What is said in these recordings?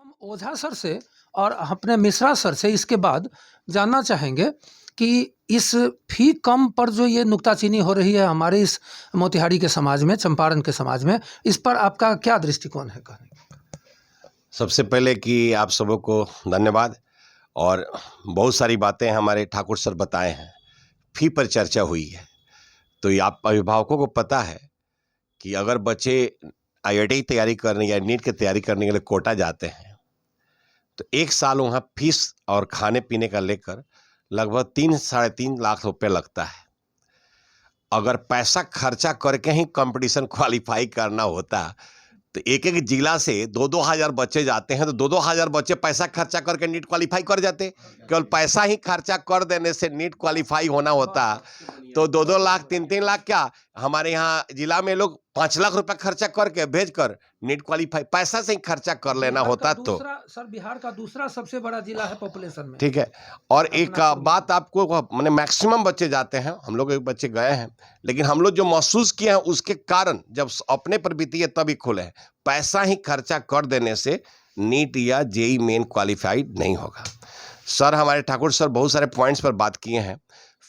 हम ओझा सर से और अपने मिश्रा सर से इसके बाद जानना चाहेंगे कि इस फी कम पर जो ये नुक्ताचीनी हो रही है हमारे इस मोतिहारी के समाज में, चंपारण के समाज में, इस पर आपका क्या दृष्टिकोण है कहने का? सबसे पहले कि आप सबों को धन्यवाद। और बहुत सारी बातें हमारे ठाकुर सर बताए हैं, फी पर चर्चा हुई है। तो ये आप अभिभावकों को पता है कि अगर बच्चे आईआईटी की तैयारी करने या नीट की तैयारी करने के लिए कोटा जाते हैं तो एक साल वहाँ फीस और खाने पीने का लेकर लगभग 3-3.5 लाख रुपए लगता है। अगर पैसा खर्चा करके ही कंपटीशन क्वालिफाई करना होता तो एक एक जिला से 2-2 हज़ार बच्चे जाते हैं, तो 2-2 हज़ार बच्चे पैसा खर्चा करके नीट क्वालिफाई कर जाते। केवल पैसा ही खर्चा कर देने से नीट क्वालिफाई होना होता तो 2-2 लाख 3-3 लाख क्या, हमारे यहाँ जिला में लोग 5 लाख रुपए खर्चा करके भेजकर नीट क्वालिफाई पैसा से ही खर्चा कर लेना होता। तो सर बिहार का दूसरा सबसे बड़ा जिला है पॉपुलेशन में, ठीक है। और एक बात आपको, मैंने मैक्सिमम बच्चे जाते हैं, हम लोग बच्चे गए हैं, लेकिन हम लोग जो महसूस किए हैं उसके कारण जब अपने पर बीती है तभी खुले हैं। पैसा ही खर्चा कर देने से नीट या जेई मेन क्वालिफाइड नहीं होगा। सर, हमारे ठाकुर सर बहुत सारे पॉइंट्स पर बात किए हैं।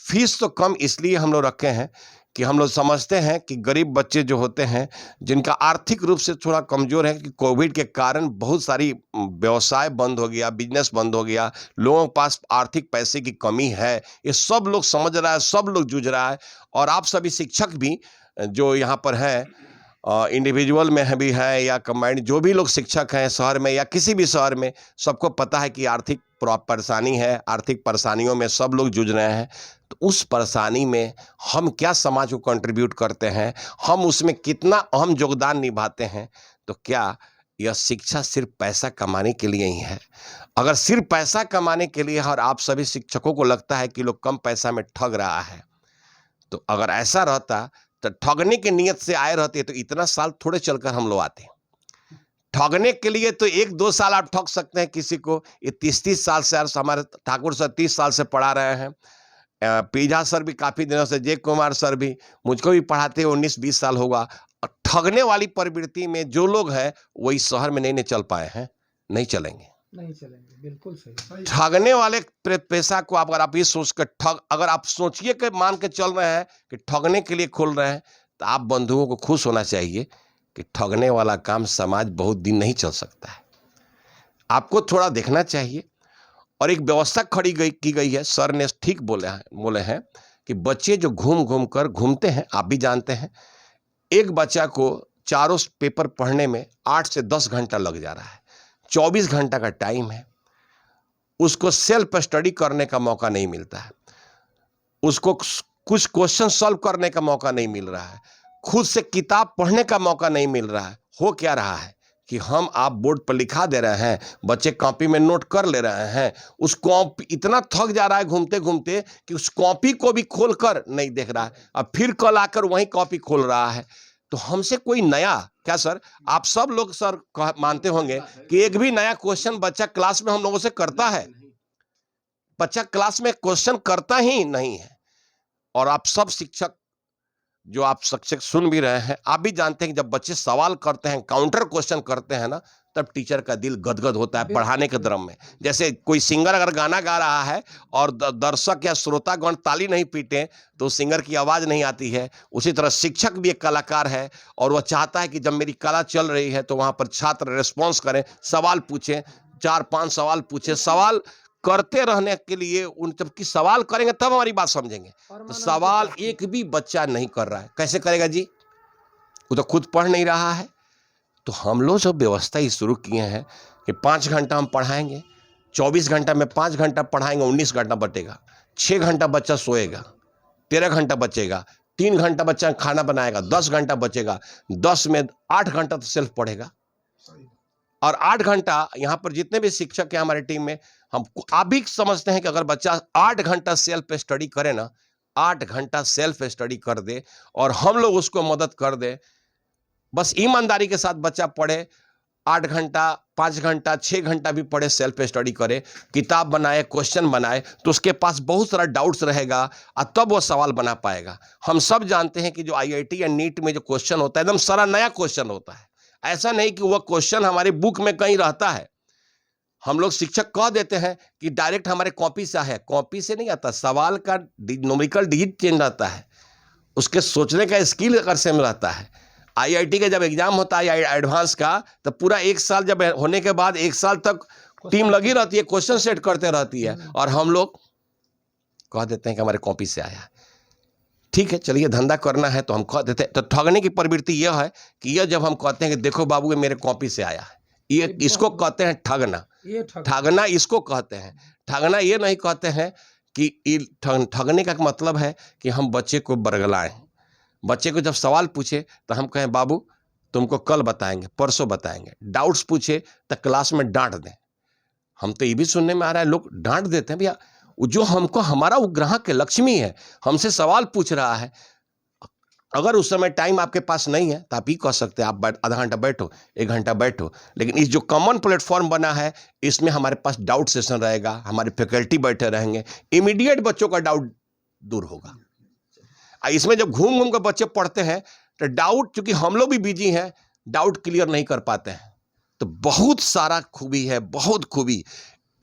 फीस तो कम इसलिए हम लोग रखे हैं कि हम लोग समझते हैं कि गरीब बच्चे जो होते हैं, जिनका आर्थिक रूप से थोड़ा कमज़ोर है, कि कोविड के कारण बहुत सारी व्यवसाय बंद हो गया, बिजनेस बंद हो गया, लोगों के पास आर्थिक पैसे की कमी है, ये सब लोग समझ रहा है, सब लोग जूझ रहा है। और आप सभी शिक्षक भी जो यहाँ पर हैं, इंडिविजुअल में है भी है या कंबाइंड, जो भी लोग शिक्षक हैं शहर में या किसी भी शहर में, सबको पता है कि आर्थिक परेशानी है, आर्थिक परेशानियों में सब लोग जूझ रहे हैं। तो उस परेशानी में हम क्या समाज को कंट्रीब्यूट करते हैं, हम उसमें कितना अहम योगदान निभाते हैं। तो क्या यह शिक्षा सिर्फ पैसा कमाने के लिए ही है? अगर सिर्फ पैसा कमाने के लिए और आप सभी शिक्षकों को लगता है कि लोग कम पैसा में ठग रहा है, तो अगर ऐसा रहता तो ठगने की नीयत से आए रहते तो इतना साल थोड़े चलकर हम लोग आते। ठगने के लिए तो 1-2 साल आप ठग सकते हैं किसी को, ये 30-30 साल से हमारे ठाकुर सर 30 साल से पढ़ा रहे हैं। पीझा सर भी काफ़ी दिनों से, जय कुमार सर भी मुझको भी पढ़ाते 19-20 साल होगा। ठगने वाली प्रवृत्ति में जो लोग हैं वही शहर में नहीं चल पाए हैं, नहीं चलेंगे। बिल्कुल सही। ठगने वाले पैसा को अगर आप ये सोच कर अगर आप सोचिए कि मान के चल रहे हैं कि ठगने के लिए खोल रहे हैं, तो आप बंधुओं को खुश होना चाहिए कि ठगने वाला काम समाज बहुत दिन नहीं चल सकता है। आपको थोड़ा देखना चाहिए। और एक व्यवस्था की गई है, सर ने ठीक बोले हैं कि बच्चे जो घूमते हैं, आप भी जानते हैं, एक बच्चा को चारों पेपर पढ़ने में 8 से 10 घंटा लग जा रहा है। 24 घंटा का टाइम है, उसको सेल्फ स्टडी करने का मौका नहीं मिलता है, उसको कुछ क्वेश्चन सॉल्व करने का मौका नहीं मिल रहा है, खुद से किताब पढ़ने का मौका नहीं मिल रहा है। हो क्या रहा है कि हम आप बोर्ड पर लिखा दे रहे हैं, बच्चे कॉपी में नोट कर ले रहे हैं, उस कॉपी इतना थक जा रहा है घूमते घूमते कि उस कॉपी को भी खोल कर नहीं देख रहा है, अब फिर कल आकर वही कॉपी खोल रहा है। तो हमसे कोई नया क्या सर, आप सब लोग सर मानते होंगे कि एक भी नया क्वेश्चन बच्चा क्लास में हम लोगों से करता है? बच्चा क्लास में क्वेश्चन करता ही नहीं है। और आप सब शिक्षक जो आप शिक्षक सुन भी रहे हैं, आप भी जानते हैं कि जब बच्चे सवाल करते हैं, काउंटर क्वेश्चन करते हैं ना, तब टीचर का दिल गदगद होता है पढ़ाने के क्रम में। जैसे कोई सिंगर अगर गाना गा रहा है और दर्शक या श्रोतागण ताली नहीं पीटे तो सिंगर की आवाज़ नहीं आती है। उसी तरह शिक्षक भी एक कलाकार है और वह चाहता है कि जब मेरी कला चल रही है तो वहाँ पर छात्र रिस्पॉन्स करें, सवाल पूछें, 4-5 सवाल पूछें। सवाल करते रहने के लिए जबकि सवाल करेंगे तब हमारी बात समझेंगे। तो सवाल एक भी बच्चा नहीं कर रहा है, कैसे करेगा जी? वो तो खुद पढ़ नहीं रहा है। तो हम लोग जो व्यवस्था ही शुरू किए हैं कि 5 घंटा हम पढ़ाएंगे, 24 घंटा में 5 घंटा पढ़ाएंगे, 19 घंटा बचेगा, 6 घंटा बच्चा सोएगा, 13 घंटा बचेगा, 3 घंटा बच्चा खाना बनाएगा, 10 घंटा बचेगा, 10 में 8 घंटा तो सेल्फ पढ़ेगा। और 8 घंटा यहाँ पर जितने भी शिक्षक हैं हमारी टीम में, हम आप भी समझते हैं कि अगर बच्चा 8 घंटा सेल्फ स्टडी करे ना, 8 घंटा सेल्फ स्टडी कर दे और हम लोग उसको मदद कर दे, बस ईमानदारी के साथ बच्चा पढ़े, 8 घंटा 5 घंटा 6 घंटा भी पढ़े, सेल्फ स्टडी करे, किताब बनाए, क्वेश्चन बनाए, तो उसके पास बहुत सारा डाउट्स रहेगा और तब वो सवाल बना पाएगा। हम सब जानते हैं कि जो आईआईटी या नीट में जो क्वेश्चन होता है एकदम सारा नया क्वेश्चन होता है। ऐसा नहीं कि वह क्वेश्चन हमारी बुक में कहीं रहता है, हम लोग शिक्षक कह देते हैं कि डायरेक्ट हमारे कॉपी से है, कॉपी से नहीं आता, सवाल का न्यूमेरिकल डिजिट चेंज रहता है, उसके सोचने का स्किल अगर सेम रहता है। आईआईटी का जब एग्जाम होता है एडवांस का, तो पूरा 1 साल जब होने के बाद 1 साल तक टीम लगी रहती है, क्वेश्चन सेट करते रहती है, और हम लोग कह देते हैं कि हमारे कॉपी से आया है। ठीक है, चलिए धंधा करना है तो हम कह देते हैं। तो ठगने की प्रवृत्ति यह है कि यह जब हम कहते हैं कि देखो बाबू ये मेरे कॉपी से आया है, ये इसको कहते हैं ठगना। ठगना इसको कहते हैं। ठगना ये नहीं कहते हैं कि ठगने का मतलब है कि हम बच्चे को बरगलाएं। बच्चे को जब सवाल पूछे तो हम कहें बाबू तुमको कल बताएंगे, परसों बताएंगे। डाउट्स पूछे तो क्लास में डांट दें। हम तो ये भी सुनने में आ रहा है लोग डांट देते हैं, भैया जो हमको हमारा वो ग्राहक है, लक्ष्मी है, हमसे सवाल पूछ रहा है, अगर उस समय टाइम आपके पास नहीं है तो आप ही कह सकते हैं आप आधा घंटा बैठो, 1 घंटा बैठो। लेकिन इस जो कॉमन प्लेटफॉर्म बना है इसमें हमारे पास डाउट सेशन रहेगा, हमारे फैकल्टी बैठे रहेंगे, इमीडिएट बच्चों का डाउट दूर होगा। इसमें जब घूम घूम कर बच्चे पढ़ते हैं तो डाउट, चूंकि हम लोग भी बिजी हैं, डाउट क्लियर नहीं कर पाते हैं। तो बहुत सारा खूबी है, बहुत खूबी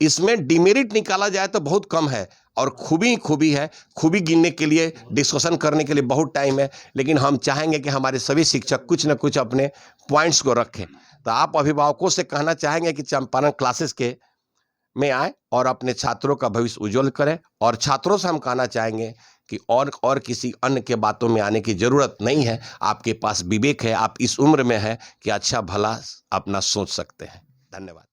इसमें। डिमेरिट निकाला जाए तो बहुत कम है, और खूबी है। खूबी गिनने के लिए, डिस्कशन करने के लिए बहुत टाइम है, लेकिन हम चाहेंगे कि हमारे सभी शिक्षक कुछ न कुछ अपने पॉइंट्स को रखें। तो आप अभिभावकों से कहना चाहेंगे कि चंपारण क्लासेस के में आए और अपने छात्रों का भविष्य उज्जवल करें। और छात्रों से हम कहना चाहेंगे कि और किसी अन्य के बातों में आने की ज़रूरत नहीं है। आपके पास विवेक है, आप इस उम्र में है कि अच्छा भला अपना सोच सकते हैं। धन्यवाद।